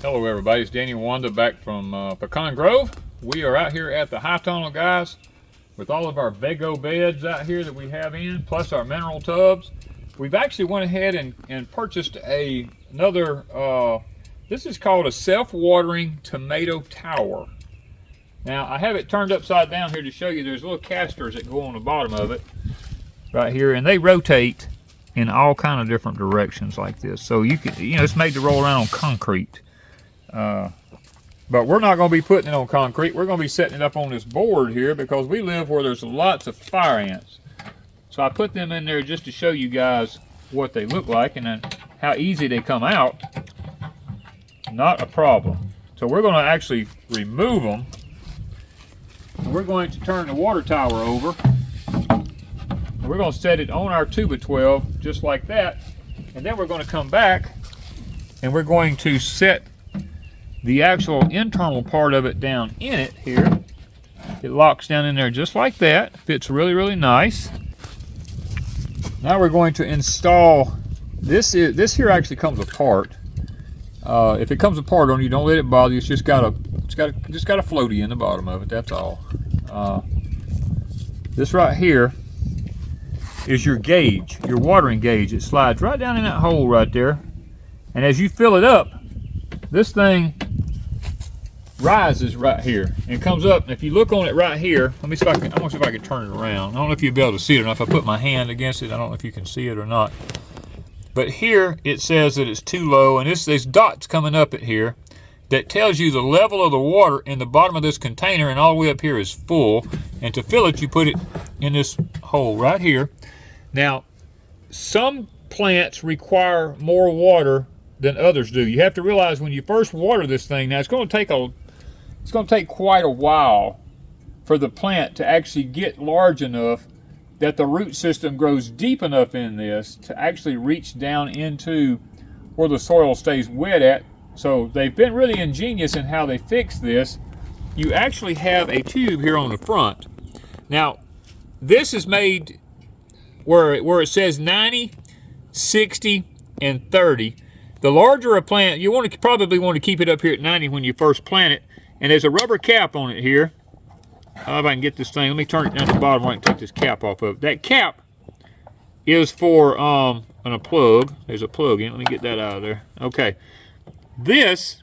Hello everybody, it's Danny and Wanda back from Pecan Grove. We are out here at the high tunnel, guys, with all of our Vego beds out here that we have in, plus our mineral tubs. We've actually went ahead and purchased another, this is called a self-watering tomato tower. Now I have it turned upside down here to show you. There's little casters that go on the bottom of it right here, and they rotate in all kind of different directions like this. So you can, it's made to roll around on concrete. But we're not going to be putting it on concrete. We're going to be setting it up on this board here because we live where there's lots of fire ants. So I put them in there just to show you guys what they look like and then how easy they come out. Not a problem. So we're going to actually remove them. And we're going to turn the water tower over. And we're going to set it on our 2x12 just like that. And then we're going to come back and we're going to set the actual internal part of it down in it here. It locks down in there just like that. Fits really, really nice. Now we're going to install this. Here actually comes apart. If it comes apart on you, don't let it bother you. It's just got a floaty in the bottom of it. That's all. This right here is your gauge, your watering gauge. It slides right down in that hole right there, and as you fill it up, this thing rises right here and comes up. And if you look on it right here, let me see if I can, I'm gonna see if I can turn it around. I don't know if you'll be able to see it or not. If I put my hand against it, I don't know if you can see it or not. But here it says that it's too low, and there's dots coming up at here that tells you the level of the water in the bottom of this container, and all the way up here is full. And to fill it, you put it in this hole right here. Now, some plants require more water than others do. You have to realize when you first water this thing, now it's going to take quite a while for the plant to actually get large enough that the root system grows deep enough in this to actually reach down into where the soil stays wet at. So they've been really ingenious in how they fix this. You actually have a tube here on the front. Now, this is made where it says 90, 60, and 30. The larger a plant, you probably want to keep it up here at 90 when you first plant it. And there's a rubber cap on it here. I don't know if I can get this thing. Let me turn it down to the bottom where I can take this cap off of it. That cap is for a plug. There's a plug in. Let me get that out of there. Okay. This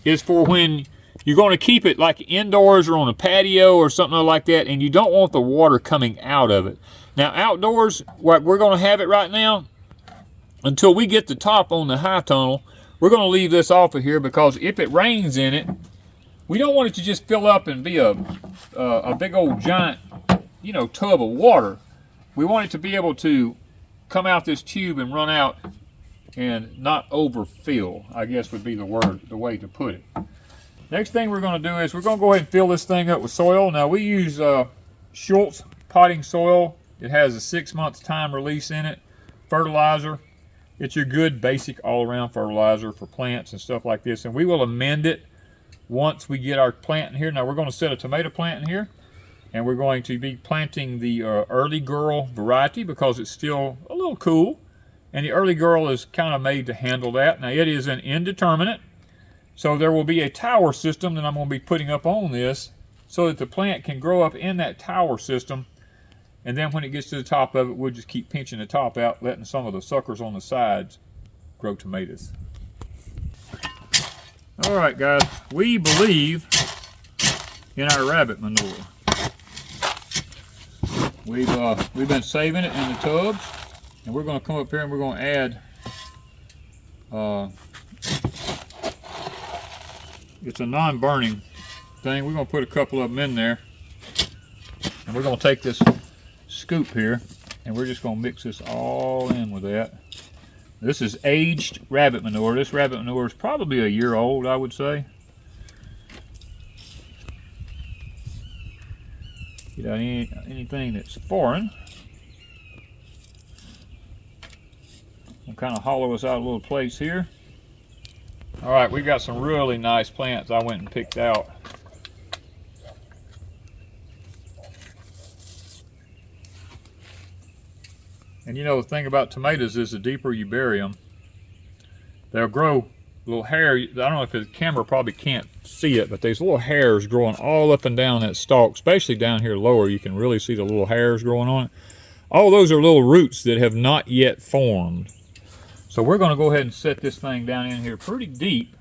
is for when you're going to keep it like indoors or on a patio or something like that, and you don't want the water coming out of it. Now outdoors, we're going to have it right now, until we get the top on the high tunnel, we're going to leave this off of here because if it rains in it, we don't want it to just fill up and be a big old giant, tub of water. We want it to be able to come out this tube and run out and not overfill, I guess would be the way to put it. Next thing we're going to do is we're going to go ahead and fill this thing up with soil. Now we use Schultz potting soil. It has a 6 month time release in it. Fertilizer. It's your good basic all-around fertilizer for plants and stuff like this. And we will amend it once we get our plant in here. Now we're going to set a tomato plant in here. And we're going to be planting the early girl variety because it's still a little cool. And the early girl is kind of made to handle that. Now it is an indeterminate. So there will be a tower system that I'm going to be putting up on this so that the plant can grow up in that tower system. And then when it gets to the top of it, we'll just keep pinching the top out, letting some of the suckers on the sides grow tomatoes. All right, guys, we believe in our rabbit manure. We've been saving it in the tubs, and we're going to come up here and we're going to add. It's a non-burning thing. We're going to put a couple of them in there, and we're going to take this scoop here and we're just going to mix this all in with that. This is aged rabbit manure. This rabbit manure is probably a year old, I would say. Get out anything that's foreign. We'll kind of hollow us out a little place here. All right, we've got some really nice plants I went and picked out. And the thing about tomatoes is the deeper you bury them, they'll grow little hair. I don't know if the camera probably can't see it, but there's little hairs growing all up and down that stalk, especially down here lower. You can really see the little hairs growing on it. All those are little roots that have not yet formed. So we're going to go ahead and set this thing down in here pretty deep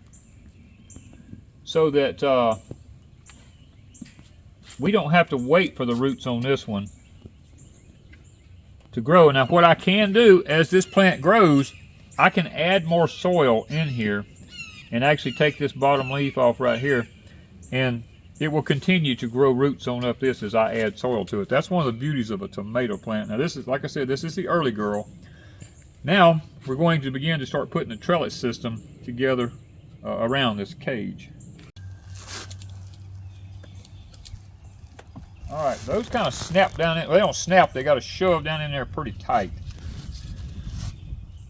so that we don't have to wait for the roots on this one to grow. Now what I can do as this plant grows, I can add more soil in here and actually take this bottom leaf off right here, and it will continue to grow roots on up this as I add soil to it. That's one of the beauties of a tomato plant. Now this is, like I said, this is the early girl. Now we're going to begin to start putting a trellis system together around this cage. All right, those kind of snap down in. Well, they don't snap, they got to shove down in there pretty tight.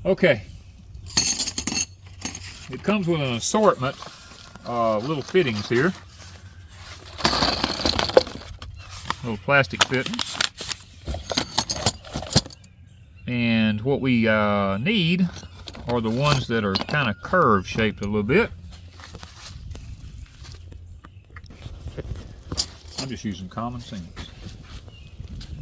Okay. It comes with an assortment of little fittings here. Little plastic fittings. And what we need are the ones that are kind of curve shaped a little bit. I'm just using common sense.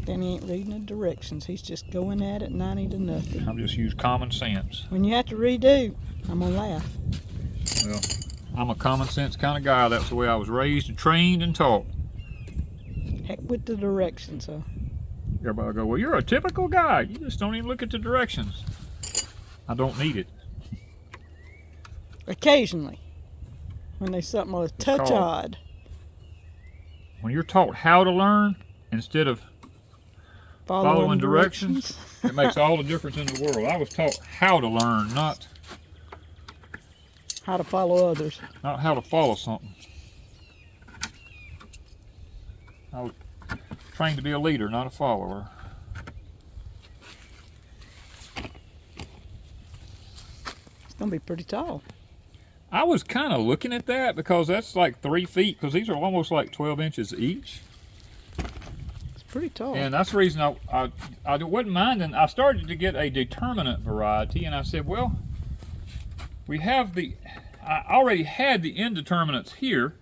Then he ain't reading the directions. He's just going at it 90 to nothing. I'm just using common sense. When you have to redo, I'm gonna laugh. Well, I'm a common sense kind of guy. That's the way I was raised and trained and taught. Heck with the directions, huh? Everybody will go, well, you're a typical guy. You just don't even look at the directions. I don't need it. Occasionally, when there's something a touch odd. When you're taught how to learn instead of following directions, it makes all the difference in the world. I was taught how to learn, not how to follow others. Not how to follow something. I was trained to be a leader, not a follower. It's gonna be pretty tall. I was kind of looking at that because that's like 3 feet, because these are almost like 12 inches each. It's pretty tall. And that's the reason I wasn't minding. I started to get a determinate variety, and I said, well, I already had the indeterminates here.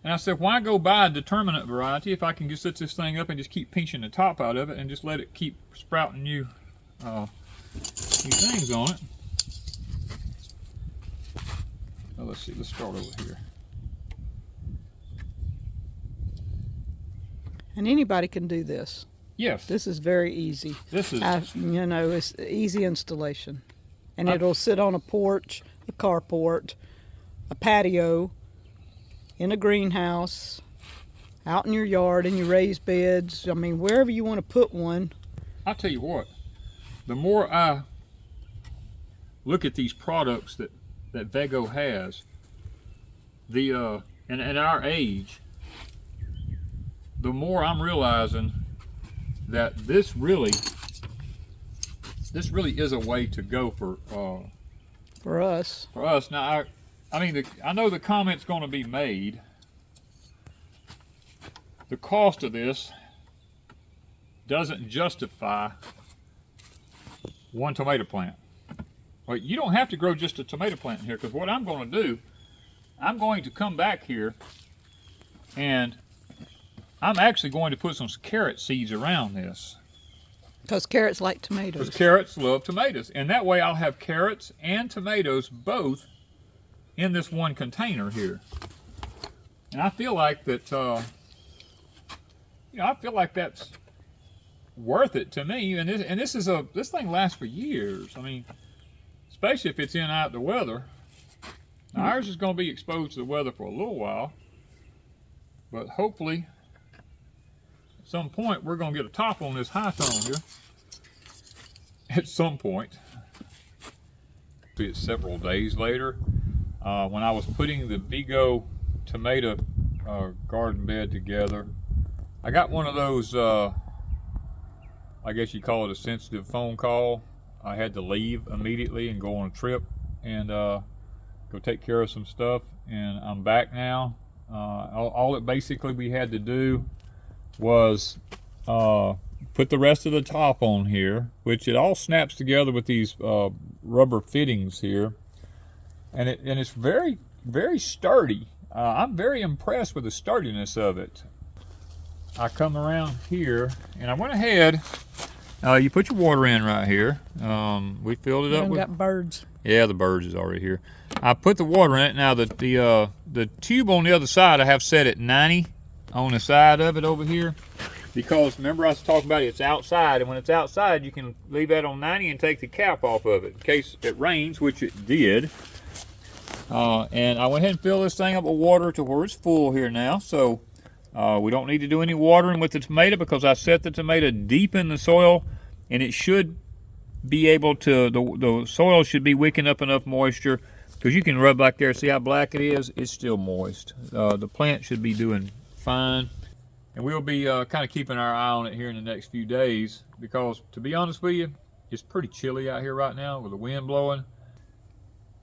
And I said, why go buy a determinate variety if I can just set this thing up and just keep pinching the top out of it and just let it keep sprouting new things on it. Well, let's see, let's start over here. And anybody can do this. Yes. This is very easy. This is, you know, it's easy installation. And it'll sit on a porch, a carport, a patio, in a greenhouse, out in your yard, in your raised beds. I mean, wherever you want to put one. I'll tell you what, the more I look at these products that Vego has, and at our age, the more I'm realizing that this really is a way to go for us. For us. Now, I mean, I know the comment's going to be made. The cost of this doesn't justify one tomato plant. Well, you don't have to grow just a tomato plant in here, because what I'm going to do, I'm going to come back here and I'm actually going to put some carrot seeds around this. Because carrots like tomatoes. Because carrots love tomatoes. And that way I'll have carrots and tomatoes both in this one container here. And I feel like that, I feel like that's worth it to me. And this thing lasts for years. I mean, especially if it's in out the weather. Now, ours is going to be exposed to the weather for a little while, but hopefully at some point we're going to get a top on this high tone here. At some point. It's several days later. When I was putting the Vego tomato garden bed together, I got one of those, I guess you call it a sensitive phone call. I had to leave immediately and go on a trip and go take care of some stuff, and I'm back now. All that basically we had to do was put the rest of the top on here, which it all snaps together with these rubber fittings here. and it's very, very sturdy. I'm very impressed with the sturdiness of it. I come around here and I went ahead. You put your water in right here. We filled it up with. Got birds. Yeah, the birds is already here. I put the water in it. Now the tube on the other side I have set at 90 on the side of it over here, because remember I was talking about it's outside, and when it's outside you can leave that on 90 and take the cap off of it in case it rains, which it did. And I went ahead and filled this thing up with water to where it's full here now. So we don't need to do any watering with the tomato because I set the tomato deep in the soil, and it should be able to, the soil should be wicking up enough moisture, because you can rub back there, see how black it is? It's still moist. The plant should be doing fine. And we'll be kind of keeping our eye on it here in the next few days, because to be honest with you, it's pretty chilly out here right now with the wind blowing.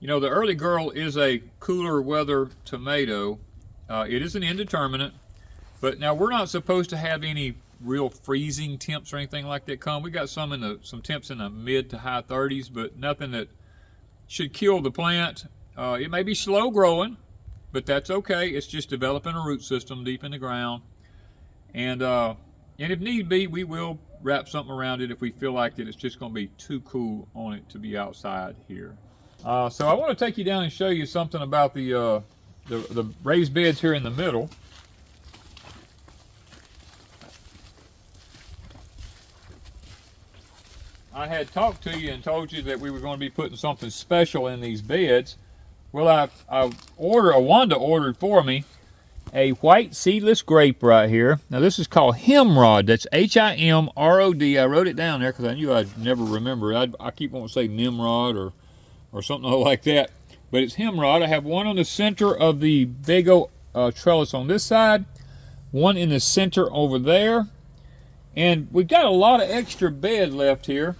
You know, the early girl is a cooler weather tomato. It is an indeterminate, but now we're not supposed to have any real freezing temps or anything like that come. We got some temps in the mid to high 30s, but nothing that should kill the plant. It may be slow growing, but that's okay. It's just developing a root system deep in the ground. And if need be, we will wrap something around it if we feel like that it's just going to be too cool on it to be outside here. So I want to take you down and show you something about the raised beds here in the middle. I had talked to you and told you that we were going to be putting something special in these beds. Well, Wanda ordered for me a white seedless grape right here. Now this is called Himrod. That's H-I-M-R-O-D. I wrote it down there because I knew I'd never remember it. I keep wanting to say Nimrod or something like that. But it's Himrod. I have one on the center of the Vego trellis on this side, one in the center over there. And we've got a lot of extra bed left here.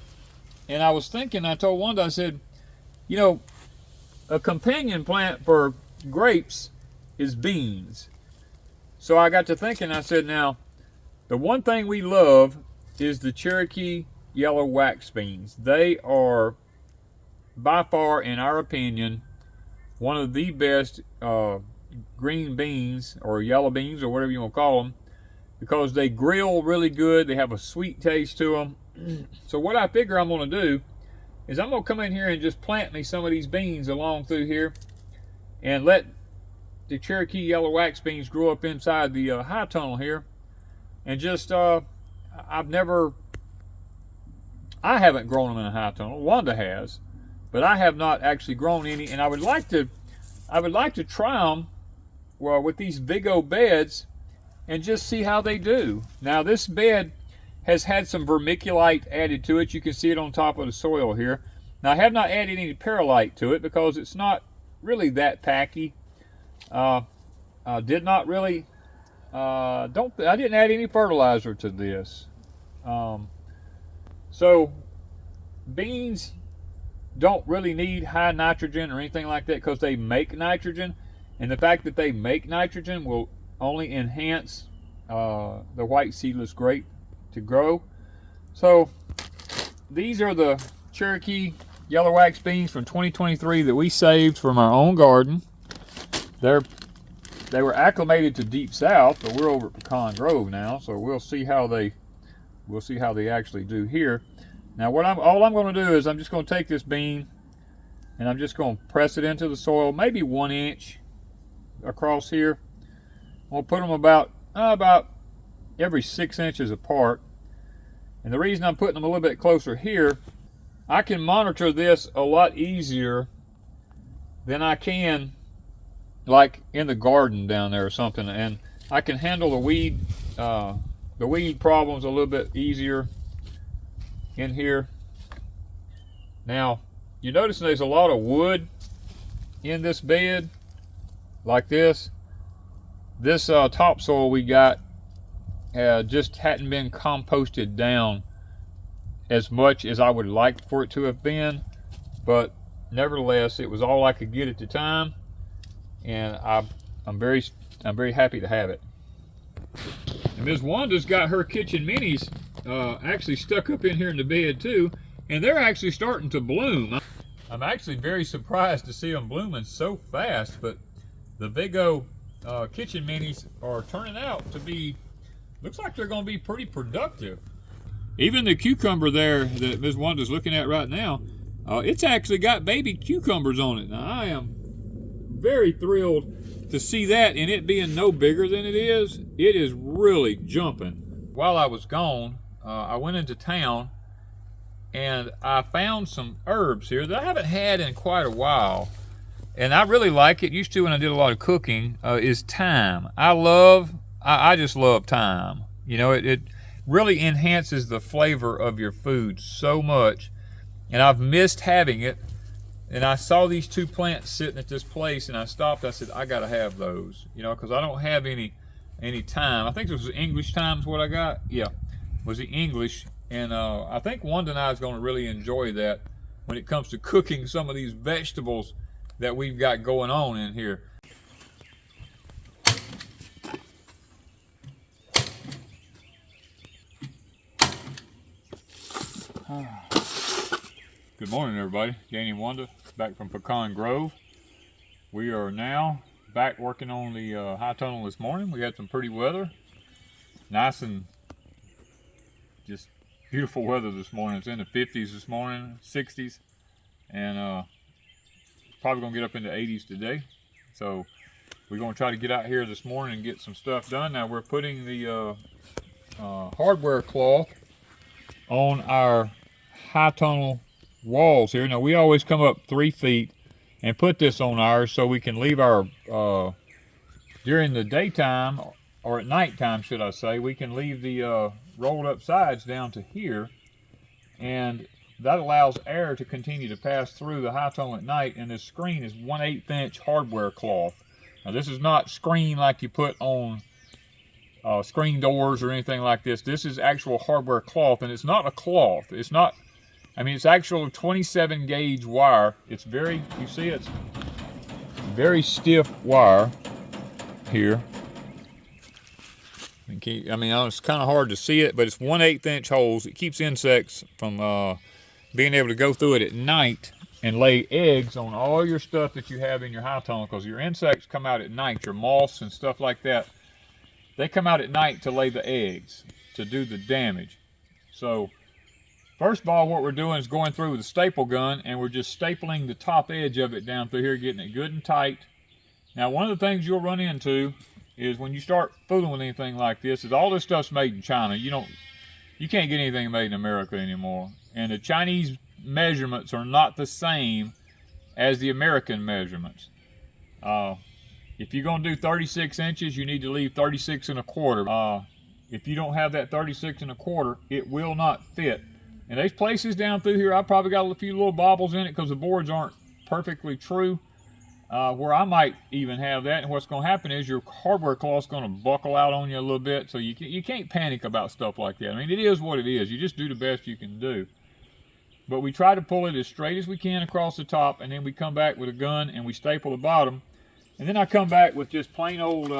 And I was thinking, I told Wanda, I said, you know, a companion plant for grapes is beans. So I got to thinking, I said, now, the one thing we love is the Cherokee yellow wax beans. They are, by far, in our opinion, one of the best green beans, or yellow beans, or whatever you want to call them, because they grill really good. They have a sweet taste to them. So what I figure I'm going to do is I'm going to come in here and just plant me some of these beans along through here and let the Cherokee yellow wax beans grow up inside the high tunnel here. And just, I haven't grown them in a high tunnel. Wanda has, but I have not actually grown any. And I would like to try them, well, with these Vego beds and just see how they do. Now this bed has had some vermiculite added to it. You can see it on top of the soil here. Now I have not added any perlite to it because it's not really that tacky. I didn't add any fertilizer to this. So beans don't really need high nitrogen or anything like that because they make nitrogen, and the fact that they make nitrogen will only enhance the white seedless grape to grow. So these are the Cherokee yellow wax beans from 2023 that we saved from our own garden. They were acclimated to Deepsouth, but we're over at Pecan Grove now, so we'll see how they actually do here. Now all I'm going to do is I'm just going to take this bean and I'm just going to press it into the soil, maybe 1 inch across here. We'll put them about every 6 inches apart. And the reason I'm putting them a little bit closer here, I can monitor this a lot easier than I can like in the garden down there or something, and I can handle the weed problems a little bit easier in here. Now you notice there's a lot of wood in this bed like this. This topsoil we got just hadn't been composted down as much as I would like for it to have been, but nevertheless it was all I could get at the time, and I'm very happy to have it. And Ms. Wanda's got her kitchen minis actually stuck up in here in the bed too, and they're actually starting to bloom. I'm actually very surprised to see them blooming so fast, but the Vego kitchen minis are turning out to be, looks like they're going to be pretty productive. Even the cucumber there that Ms. Wanda's looking at right now, it's actually got baby cucumbers on it. Now I am very thrilled to see that, and it being no bigger than it is really jumping. While I was gone, I went into town and I found some herbs here that I haven't had in quite a while. And I really like it. Used to when I did a lot of cooking, is thyme. I just love thyme. You know, it really enhances the flavor of your food so much. And I've missed having it. And I saw these two plants sitting at this place, and I stopped. I said, I gotta have those, you know, because I don't have any thyme. I think this was English thyme is what I got. Yeah, was the English. And I think Wanda and I is going to really enjoy that when it comes to cooking some of these vegetables that we've got going on in here. Good morning, everybody. Danny and Wanda back from Pecan Grove. We are now back working on the high tunnel this morning. We had some pretty weather. Nice and just beautiful weather this morning. It's in the 50s this morning, 60s, and probably gonna get up into 80s today. So we're gonna try to get out here this morning and get some stuff done. Now we're putting the hardware cloth on our high tunnel walls here. Now we always come up 3 feet and put this on ours so we can leave our during the daytime, or at nighttime should I say, we can leave the rolled up sides down to here, and that allows air to continue to pass through the high tunnel at night. And this screen is 1/8 inch hardware cloth. Now this is not screen like you put on screen doors or anything like this. This is actual hardware cloth, and it's not a cloth. It's not, I mean, it's actual 27 gauge wire. It's very, you see it's very stiff wire here. I mean, it's kind of hard to see it, but it's 1/8 inch holes. It keeps insects from being able to go through it at night and lay eggs on all your stuff that you have in your high tunnel, because your insects come out at night, your moths and stuff like that. They come out at night to lay the eggs, to do the damage. So first of all, what we're doing is going through with a staple gun, and we're just stapling the top edge of it down through here, getting it good and tight. Now, one of the things you'll run into is when you start fooling with anything like this, is all this stuff's made in China. You can't get anything made in America anymore. And the Chinese measurements are not the same as the American measurements. If you're gonna do 36 inches, you need to leave 36 1/4. If you don't have that 36 1/4, it will not fit. And there's places down through here, I probably got a few little bobbles in it because the boards aren't perfectly true, where I might even have that. And what's going to happen is your hardware cloth's going to buckle out on you a little bit. So you can't panic about stuff like that. I mean, it is what it is. You just do the best you can do. But we try to pull it as straight as we can across the top, and then we come back with a gun and we staple the bottom. And then I come back with just plain old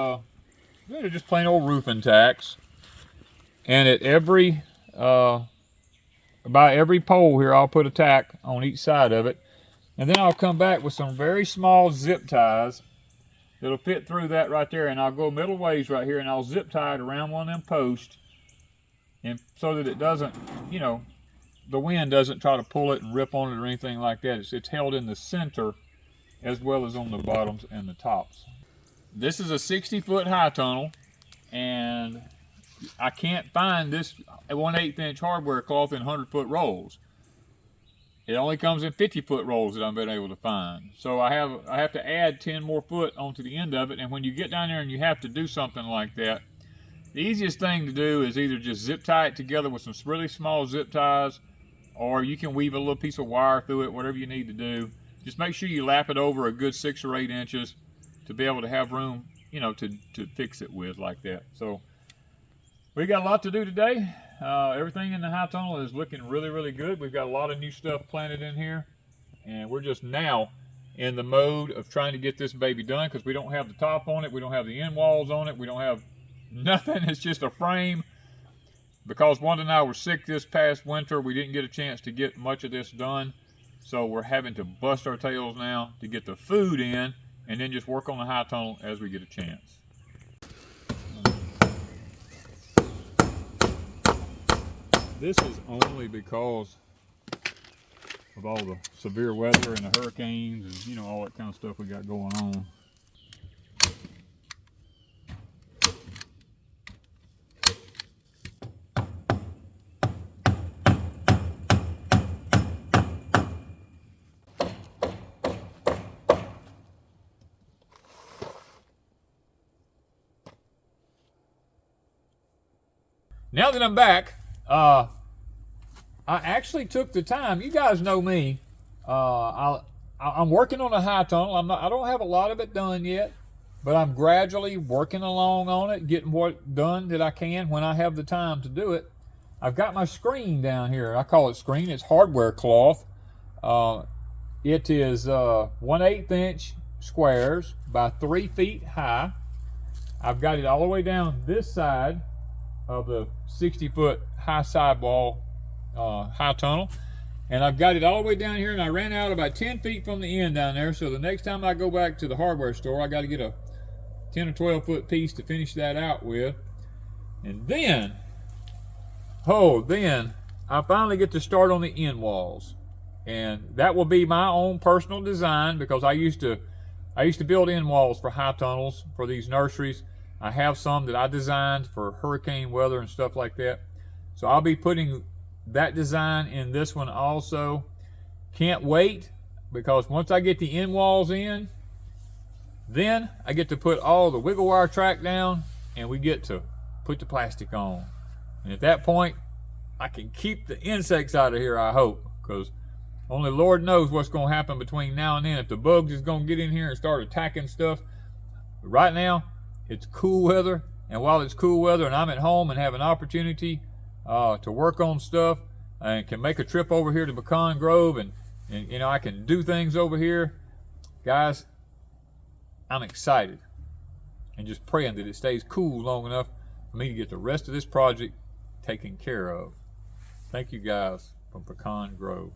roofing tacks. And at every about every pole here, I'll put a tack on each side of it. And then I'll come back with some very small zip ties that'll fit through that right there. And I'll go middle ways right here, and I'll zip tie it around one of them posts, and so that it doesn't, you know, the wind doesn't try to pull it and rip on it or anything like that. It's held in the center as well as on the bottoms and the tops. This is a 60-foot high tunnel, and I can't find this 1/8 inch hardware cloth in 100-foot rolls. It only comes in 50-foot rolls that I've been able to find. So I have to add 10 more foot onto the end of it. And when you get down there and you have to do something like that, the easiest thing to do is either just zip tie it together with some really small zip ties, or you can weave a little piece of wire through it, whatever you need to do. Just make sure you lap it over a good 6 or 8 inches to be able to have room, you know, to fix it with like that. So we got a lot to do today. Everything in the high tunnel is looking really, really good. We've got a lot of new stuff planted in here, and we're just now in the mode of trying to get this baby done, because we don't have the top on it, we don't have the end walls on it, we don't have nothing. It's just a frame. Because Wanda and I were sick this past winter, we didn't get a chance to get much of this done. So we're having to bust our tails now to get the food in, and then just work on the high tunnel as we get a chance. This is only because of all the severe weather and the hurricanes and, you know, all that kind of stuff we got going on. Now that I'm back, I actually took the time. You guys know me. I'm working on a high tunnel. I don't have a lot of it done yet, but I'm gradually working along on it, getting what done that I can when I have the time to do it. I've got my screen down here. I call it screen. It's hardware cloth. It is 1/8 inch squares by 3 feet high. I've got it all the way down this side of the 60-foot high sidewall high tunnel, and I've got it all the way down here, and I ran out about 10 feet from the end down there, so the next time I go back to the hardware store I got to get a 10 or 12 foot piece to finish that out with. And then I finally get to start on the end walls, and that will be my own personal design, because I used to build end walls for high tunnels for these nurseries. I have some that I designed for hurricane weather and stuff like that. So I'll be putting that design in this one also. Can't wait, because once I get the end walls in, then I get to put all the wiggle wire track down, and we get to put the plastic on. And at that point, I can keep the insects out of here, I hope, because only Lord knows what's going to happen between now and then. If the bugs is going to get in here and start attacking stuff. But right now, it's cool weather, and while it's cool weather and I'm at home and have an opportunity to work on stuff and can make a trip over here to Pecan Grove, and you know, I can do things over here, guys, I'm excited and just praying that it stays cool long enough for me to get the rest of this project taken care of. Thank you guys from Pecan Grove.